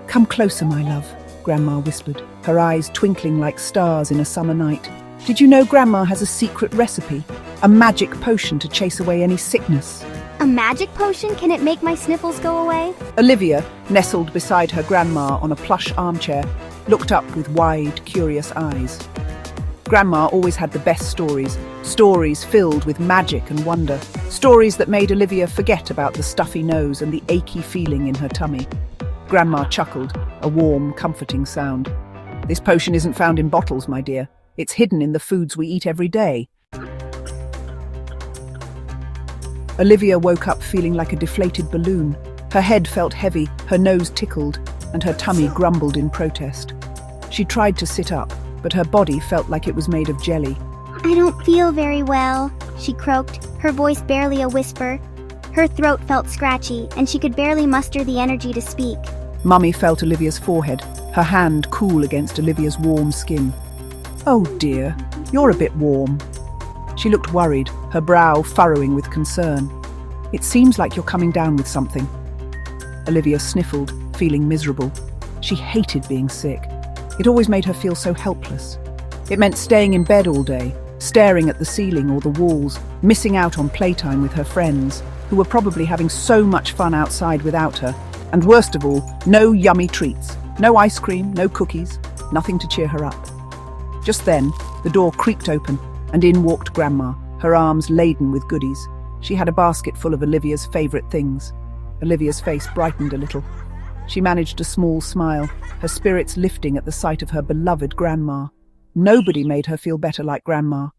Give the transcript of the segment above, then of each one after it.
"Come closer, my love," Grandma whispered, her eyes twinkling like stars in a summer night. "Did you know Grandma has a secret recipe? A magic potion to chase away any sickness." A magic potion? Can it make my sniffles go away? Olivia, nestled beside her grandma on a plush armchair, looked up with wide, curious eyes. Grandma always had the best stories, stories filled with magic and wonder, stories that made Olivia forget about the stuffy nose and the achy feeling in her tummy. Grandma chuckled, a warm, comforting sound. "This potion isn't found in bottles, my dear. It's hidden in the foods we eat every day." Olivia woke up feeling like a deflated balloon. Her head felt heavy, her nose tickled, and her tummy grumbled in protest. She tried to sit up, but her body felt like it was made of jelly. I don't feel very well, she croaked, her voice barely a whisper. Her throat felt scratchy, and she could barely muster the energy to speak. Mummy felt Olivia's forehead, her hand cool against Olivia's warm skin. "Oh dear, you're a bit warm." She looked worried, her brow furrowing with concern. "It seems like you're coming down with something." Olivia sniffled, feeling miserable. She hated being sick. It always made her feel so helpless. It meant staying in bed all day, staring at the ceiling or the walls, missing out on playtime with her friends, who were probably having so much fun outside without her. And worst of all, no yummy treats, no ice cream, no cookies, nothing to cheer her up. Just then, the door creaked open, and in walked Grandma, her arms laden with goodies. She had a basket full of Olivia's favourite things. Olivia's face brightened a little. She managed a small smile, her spirits lifting at the sight of her beloved Grandma. Nobody made her feel better like Grandma.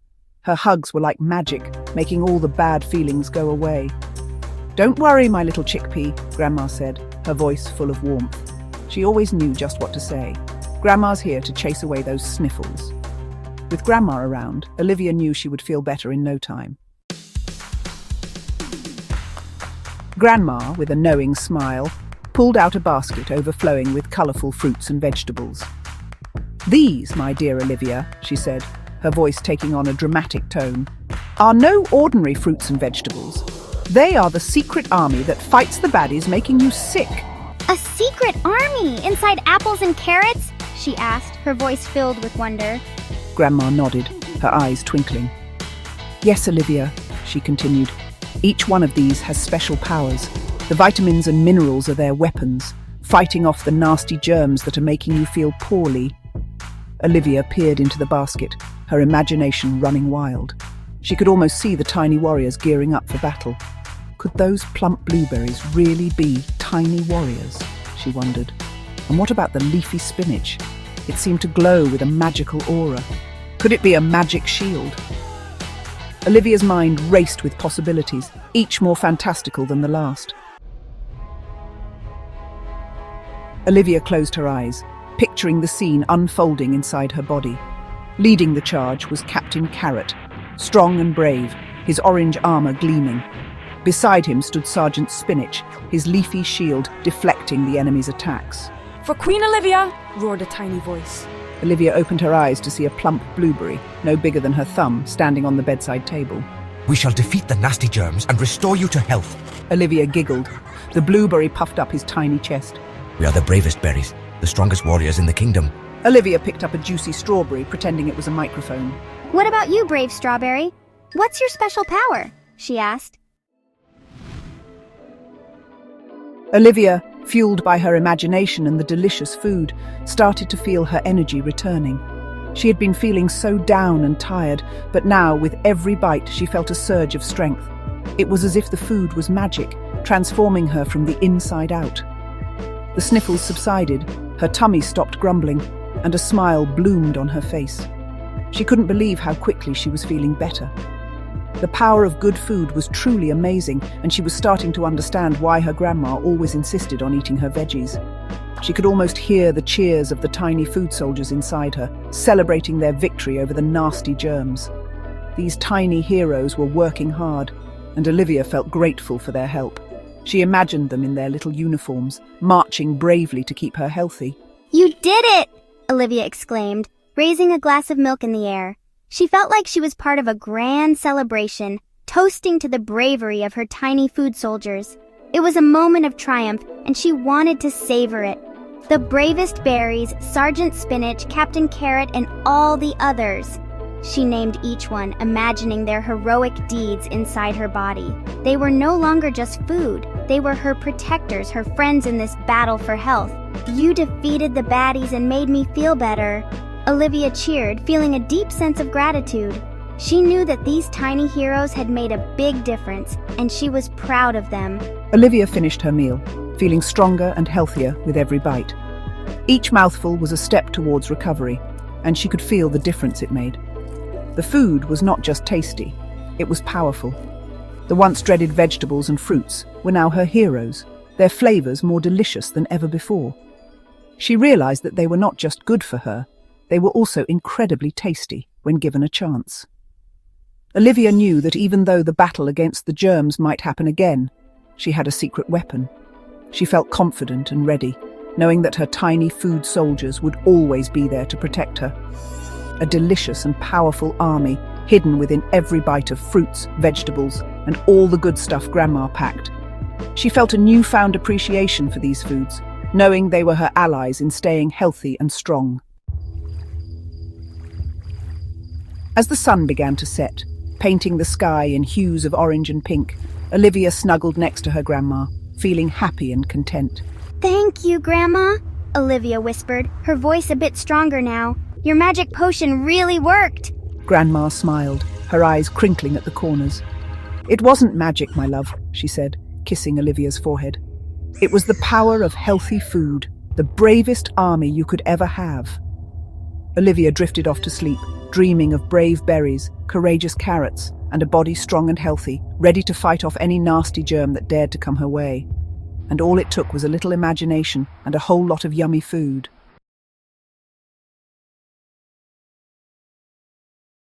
Her hugs were like magic, making all the bad feelings go away. "Don't worry, my little chickpea," Grandma said, her voice full of warmth. She always knew just what to say. "Grandma's here to chase away those sniffles." With Grandma around, Olivia knew she would feel better in no time. Grandma, with a knowing smile, pulled out a basket overflowing with colourful fruits and vegetables. "These, my dear Olivia," she said, her voice taking on a dramatic tone, "are no ordinary fruits and vegetables. They are the secret army that fights the baddies making you sick." A secret army inside apples and carrots? She asked, her voice filled with wonder. Grandma nodded, her eyes twinkling. "Yes, Olivia," she continued. "Each one of these has special powers. The vitamins and minerals are their weapons, fighting off the nasty germs that are making you feel poorly." Olivia peered into the basket, her imagination running wild. She could almost see the tiny warriors gearing up for battle. Could those plump blueberries really be tiny warriors? She wondered. And what about the leafy spinach? It seemed to glow with a magical aura. Could it be a magic shield? Olivia's mind raced with possibilities, each more fantastical than the last. Olivia closed her eyes, picturing the scene unfolding inside her body. Leading the charge was Captain Carrot, strong and brave, his orange armor gleaming. Beside him stood Sergeant Spinach, his leafy shield deflecting the enemy's attacks. "For Queen Olivia!" roared a tiny voice. Olivia opened her eyes to see a plump blueberry, no bigger than her thumb, standing on the bedside table. "We shall defeat the nasty germs and restore you to health." Olivia giggled. The blueberry puffed up his tiny chest. "We are the bravest berries, the strongest warriors in the kingdom." Olivia picked up a juicy strawberry, pretending it was a microphone. What about you, brave strawberry? What's your special power? She asked. Olivia, fueled by her imagination and the delicious food, started to feel her energy returning. She had been feeling so down and tired, but now, with every bite, she felt a surge of strength. It was as if the food was magic, transforming her from the inside out. The sniffles subsided, her tummy stopped grumbling, and a smile bloomed on her face. She couldn't believe how quickly she was feeling better. The power of good food was truly amazing, and she was starting to understand why her grandma always insisted on eating her veggies. She could almost hear the cheers of the tiny food soldiers inside her, celebrating their victory over the nasty germs. These tiny heroes were working hard, and Olivia felt grateful for their help. She imagined them in their little uniforms, marching bravely to keep her healthy. You did it! Olivia exclaimed, raising a glass of milk in the air. She felt like she was part of a grand celebration, toasting to the bravery of her tiny food soldiers. It was a moment of triumph, and she wanted to savor it. The bravest berries, Sergeant Spinach, Captain Carrot, and all the others. She named each one, imagining their heroic deeds inside her body. They were no longer just food. They were her protectors, her friends in this battle for health. You defeated the baddies and made me feel better. Olivia cheered, feeling a deep sense of gratitude. She knew that these tiny heroes had made a big difference, and she was proud of them. Olivia finished her meal, feeling stronger and healthier with every bite. Each mouthful was a step towards recovery, and she could feel the difference it made. The food was not just tasty, it was powerful. The once dreaded vegetables and fruits were now her heroes, their flavors more delicious than ever before. She realized that they were not just good for her, they were also incredibly tasty when given a chance. Olivia knew that even though the battle against the germs might happen again, she had a secret weapon. She felt confident and ready, knowing that her tiny food soldiers would always be there to protect her. A delicious and powerful army hidden within every bite of fruits, vegetables, and all the good stuff Grandma packed. She felt a newfound appreciation for these foods, knowing they were her allies in staying healthy and strong. As the sun began to set, painting the sky in hues of orange and pink, Olivia snuggled next to her grandma, feeling happy and content. "Thank you, Grandma," Olivia whispered, her voice a bit stronger now. "Your magic potion really worked." Grandma smiled, her eyes crinkling at the corners. "It wasn't magic, my love," she said, kissing Olivia's forehead. "It was the power of healthy food, the bravest army you could ever have." Olivia drifted off to sleep, dreaming of brave berries, courageous carrots, and a body strong and healthy, ready to fight off any nasty germ that dared to come her way. And all it took was a little imagination and a whole lot of yummy food.